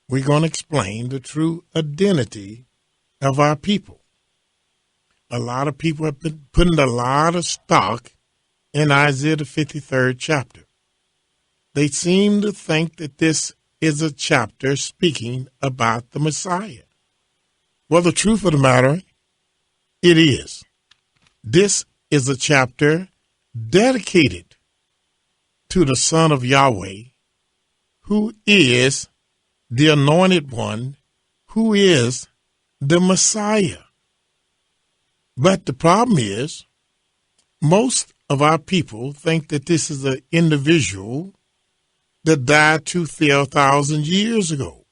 we're going to explain the true identity of our people. A lot of people have been putting a lot of stock in Isaiah the 53rd chapter. They seem to think that this is a chapter speaking about the Messiah. Well, the truth of the matter, it is. This is a chapter dedicated to the Son of Yahweh, who is the Anointed One, who is the Messiah. But the problem is, most of our people think that this is an individual that died 2,000 years ago.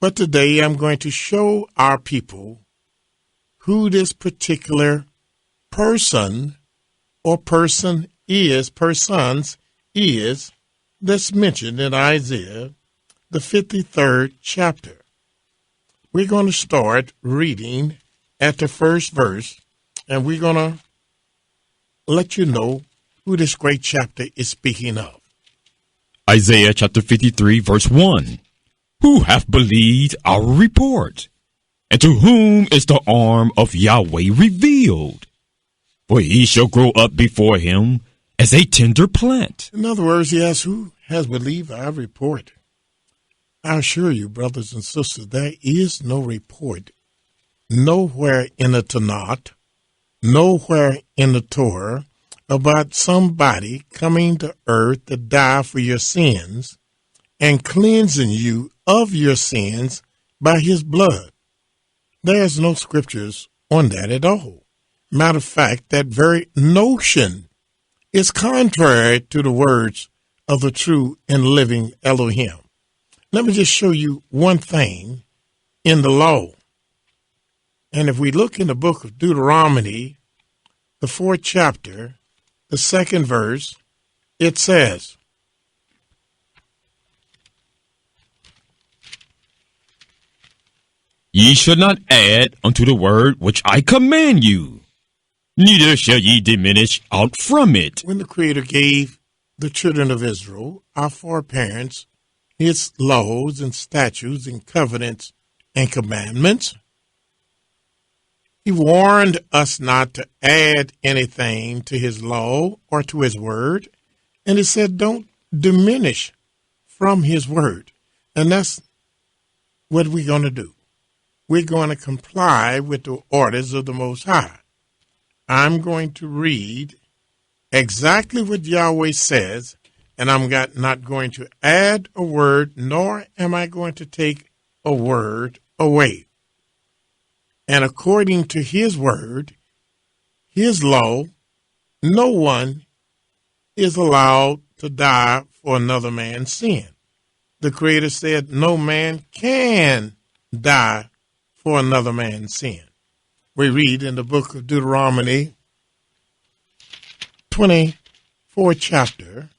But today I'm going to show our people who this particular person or persons is that's mentioned in Isaiah, the 53rd chapter. We're going to start reading at the first verse, and we're going to let you know who this great chapter is speaking of. Isaiah chapter 53, verse 1. Who hath believed our report? And to whom is the arm of Yahweh revealed? For he shall grow up before him as a tender plant. In other words, he asks, who has believed our report? I assure you, brothers and sisters, there is no report nowhere in the Tanakh, nowhere in the Torah, about somebody coming to earth to die for your sins and cleansing you of your sins by his blood. There's no scriptures on that at all. Matter of fact, that very notion is contrary to the words of the true and living Elohim. Let me just show you one thing in the law. And if we look in the book of Deuteronomy, the 4th chapter, the 2nd verse, it says, Ye shall not add unto the word which I command you, neither shall ye diminish out from it. When the Creator gave the children of Israel, our foreparents, his laws and statutes and covenants and commandments, he warned us not to add anything to his law or to his word. And he said, don't diminish from his word. And that's what we're going to do. We're going to comply with the orders of the Most High. I'm going to read exactly what Yahweh says, and I'm not going to add a word, nor am I going to take a word away. And according to his word, his law, no one is allowed to die for another man's sin. The Creator said no man can die for another man's sin. We read in the book of Deuteronomy, 24th chapter,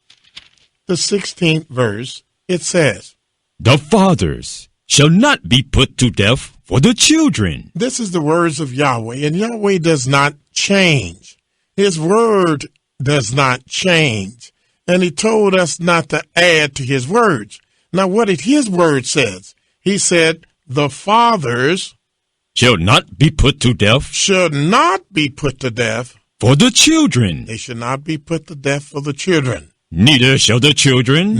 the 16th verse, it says, The fathers shall not be put to death for the children. This is the words of Yahweh, and Yahweh does not change. His word does not change. And he told us not to add to his words. Now, what did his word says? He said, the fathers shall not be put to death should not be put to death for the children. They should not be put to death for the children. Neither shall the children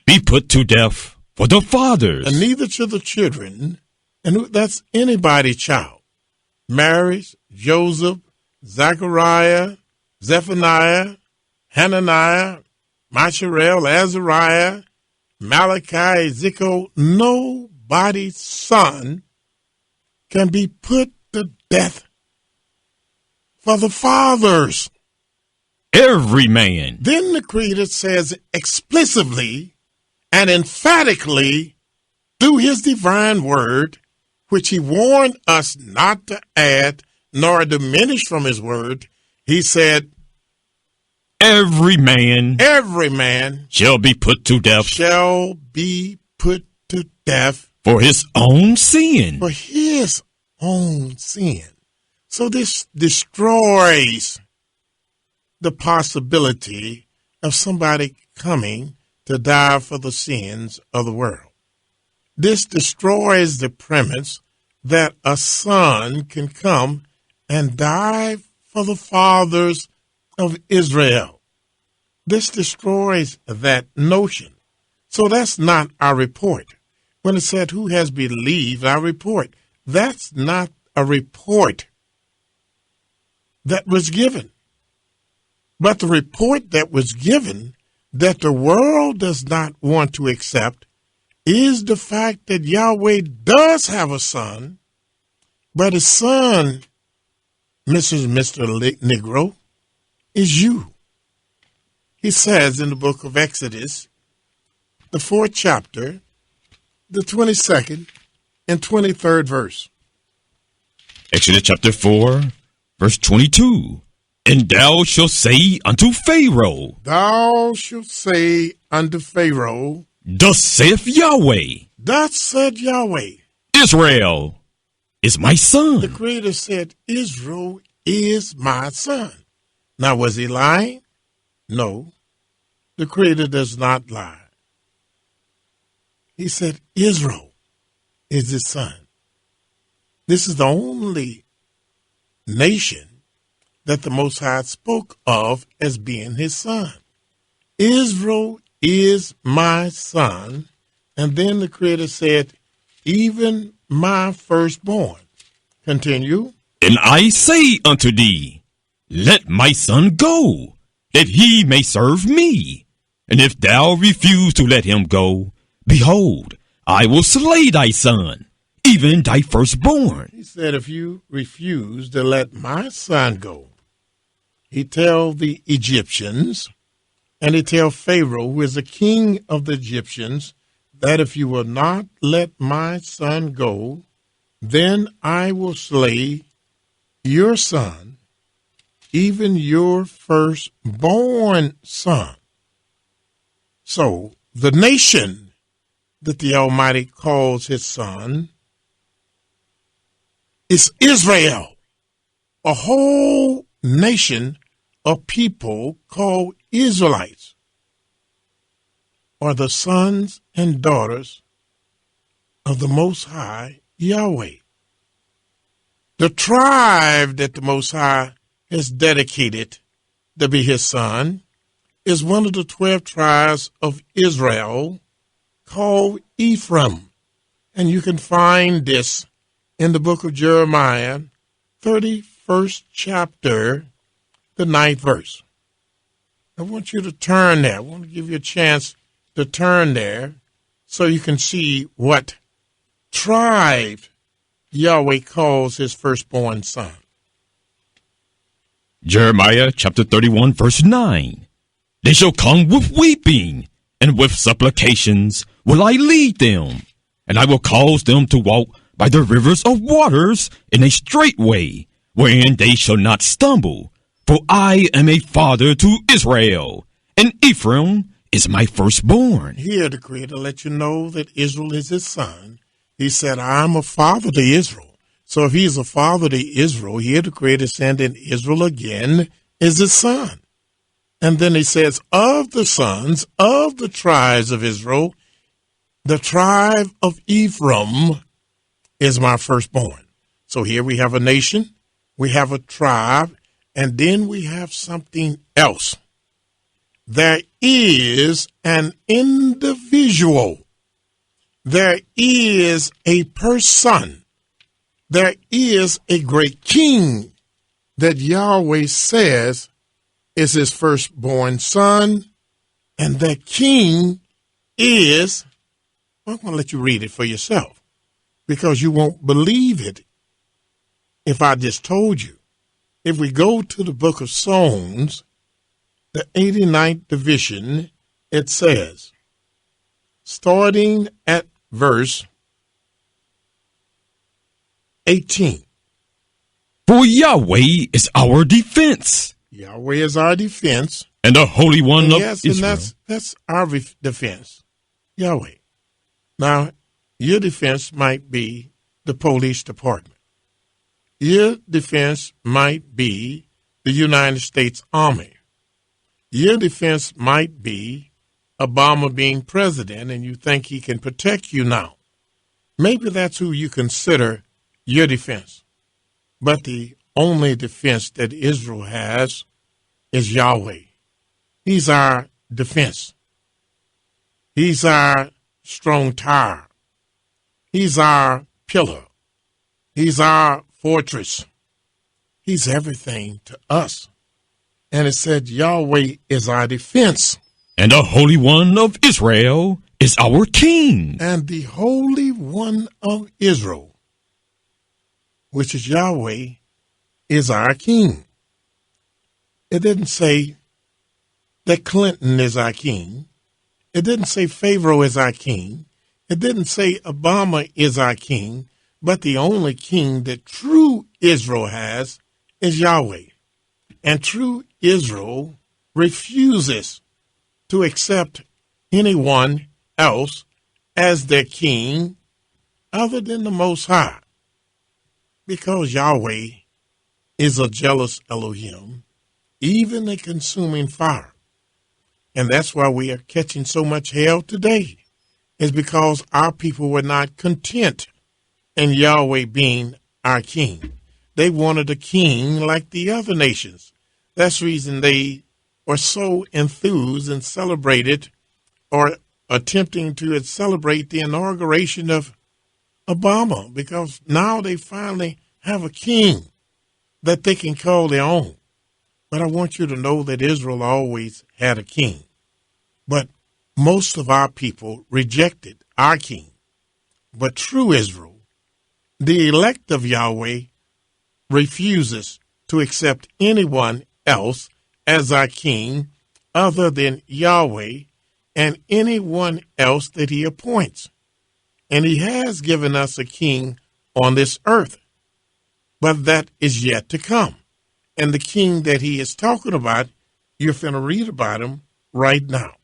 be put to death for the fathers. And neither shall the children, and that's anybody's child, Mary's, Joseph, Zechariah, Zephaniah, Hananiah, Mishael, Azariah, Malachi, Ezekiel, nobody's son can be put to death for the fathers. Every man. Then the Creator says explicitly and emphatically through his divine word, which he warned us not to add nor diminish from his word, he said, Every man shall be put to death for his own sin. For his own sin. So this destroys the possibility of somebody coming to die for the sins of the world. This destroys the premise that a son can come and die for the fathers of Israel. This destroys that notion. So that's not our report. When it said, who has believed our report? That's not a report that was given. But the report that was given that the world does not want to accept is the fact that Yahweh does have a son, but his son, Mr. Negro, is you. He says in the book of Exodus, the 4th chapter, the 22nd and 23rd verse. Exodus chapter 4, verse 22. And thou shalt say unto Pharaoh, Thou shalt say unto Pharaoh, Thus saith Yahweh, Thus said Yahweh, Israel is my son. The Creator said, Israel is my son. Now, was he lying? No, the Creator does not lie. He said, Israel is his son. This is the only nation that the Most High spoke of as being his son. Israel is my son. And then the Creator said, even my firstborn. Continue. And I say unto thee, Let my son go, that he may serve me. And if thou refuse to let him go, behold, I will slay thy son, even thy firstborn. He said, if you refuse to let my son go, he tell the Egyptians, and he tell Pharaoh, who is the king of the Egyptians, that if you will not let my son go, then I will slay your son, even your firstborn son. So the nation that the Almighty calls his son is Israel, a whole nation of people called Israelites are the sons and daughters of the Most High Yahweh. The tribe that the Most High has dedicated to be his son is one of the 12 tribes of Israel called Ephraim. And you can find this in the book of Jeremiah, 31st chapter, the 9th verse. I want you to turn there. I want to give you a chance to turn there so you can see what tribe Yahweh calls his firstborn son. Jeremiah chapter 31, verse 9. They shall come with weeping, and with supplications will I lead them, and I will cause them to walk by the rivers of waters in a straight way, wherein they shall not stumble. For I am a father to Israel, and Ephraim is my firstborn. Here the Creator let you know that Israel is his son. He said, I'm a father to Israel. So if he's a father to Israel, here the Creator sending Israel again is his son. And then he says, of the sons of the tribes of Israel, the tribe of Ephraim is my firstborn. So here we have a nation, we have a tribe, and then we have something else. There is an individual. There is a person. There is a great king that Yahweh says is his firstborn son. And that king is, well, I'm going to let you read it for yourself because you won't believe it if I just told you. If we go to the book of Psalms, the 89th division, it says, starting at verse 18. For Yahweh is our defense. Yahweh is our defense. And the Holy One of yes, Israel. And that's our defense. Yahweh. Now, your defense might be the police department. Your defense might be the United States Army. Your defense might be Obama being president and you think he can protect you now. Maybe that's who you consider your defense. But the only defense that Israel has is Yahweh. He's our defense. He's our strong tower. He's our pillar. He's our fortress. He's everything to us. And it said Yahweh is our defense. And the Holy One of Israel is our King. And the Holy One of Israel, which is Yahweh, is our King. It didn't say that Clinton is our king. It didn't say Pharaoh is our king. It didn't say Obama is our king. But the only king that true Israel has is Yahweh. And true Israel refuses to accept anyone else as their king other than the Most High. Because Yahweh is a jealous Elohim, even a consuming fire. And that's why we are catching so much hell today, is because our people were not content in Yahweh being our king. They wanted a king like the other nations. That's the reason they were so enthused and celebrated or attempting to celebrate the inauguration of Obama, because now they finally have a king that they can call their own. But I want you to know that Israel always had a king. But most of our people rejected our king. But true Israel, the elect of Yahweh, refuses to accept anyone else as our king other than Yahweh and anyone else that he appoints. And he has given us a king on this earth, but that is yet to come. And the king that he is talking about, you're finna read about him right now.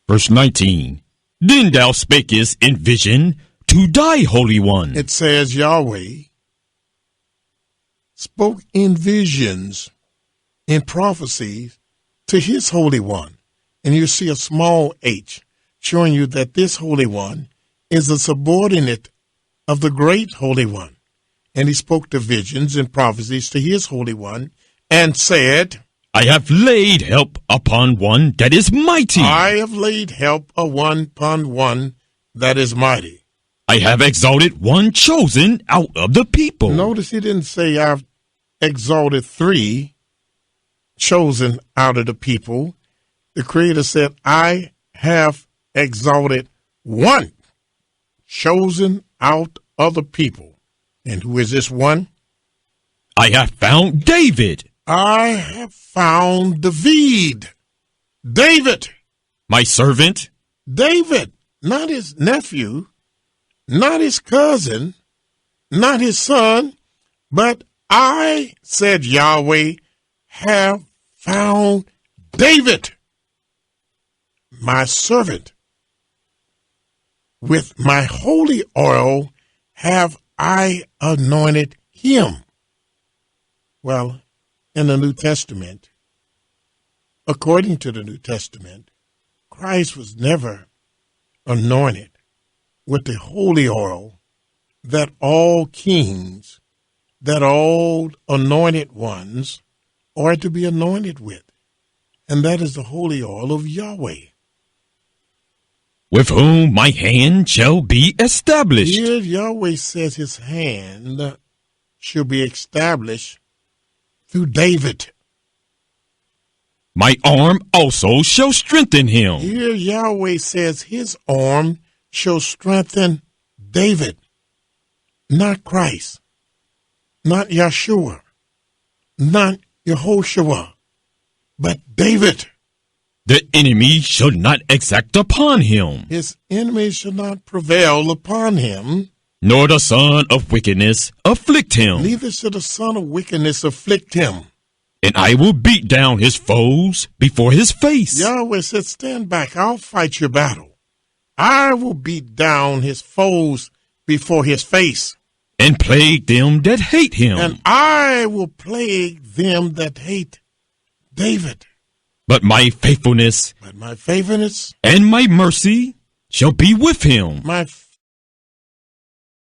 Verse 19. Then thou spakest in vision to thy Holy One. It says Yahweh spoke in visions, in prophecies to his Holy One. And you see a small h showing you that this Holy One is a subordinate of the great Holy One. And he spoke the visions and prophecies to his Holy One and said, I have laid help upon one that is mighty. I have laid help upon one that is mighty. I have exalted one chosen out of the people. Notice he didn't say I've exalted three chosen out of the people. The Creator said, I have exalted one chosen out of the people. And who is this one? I have found David. I have found David. David. My servant. David, not his nephew, not his cousin, not his son, but I, said Yahweh, have found David, my servant. With my holy oil have I anointed him. Well, in the New Testament, according to the New Testament, Christ was never anointed with the holy oil that all kings, that all anointed ones are to be anointed with. And that is the holy oil of Yahweh. With whom my hand shall be established. Here Yahweh says his hand shall be established through David. My arm also shall strengthen him. Here Yahweh says his arm shall strengthen David, not Christ, not Yeshua, not Yehoshua, but David. The enemy shall not exact upon him. His enemies shall not prevail upon him. Nor the son of wickedness afflict him. Neither shall the son of wickedness afflict him. And I will beat down his foes before his face. Yahweh said, stand back, I'll fight your battle. I will beat down his foes before his face. And plague them that hate him. And I will plague them that hate David. But my faithfulness and my mercy shall be with him. My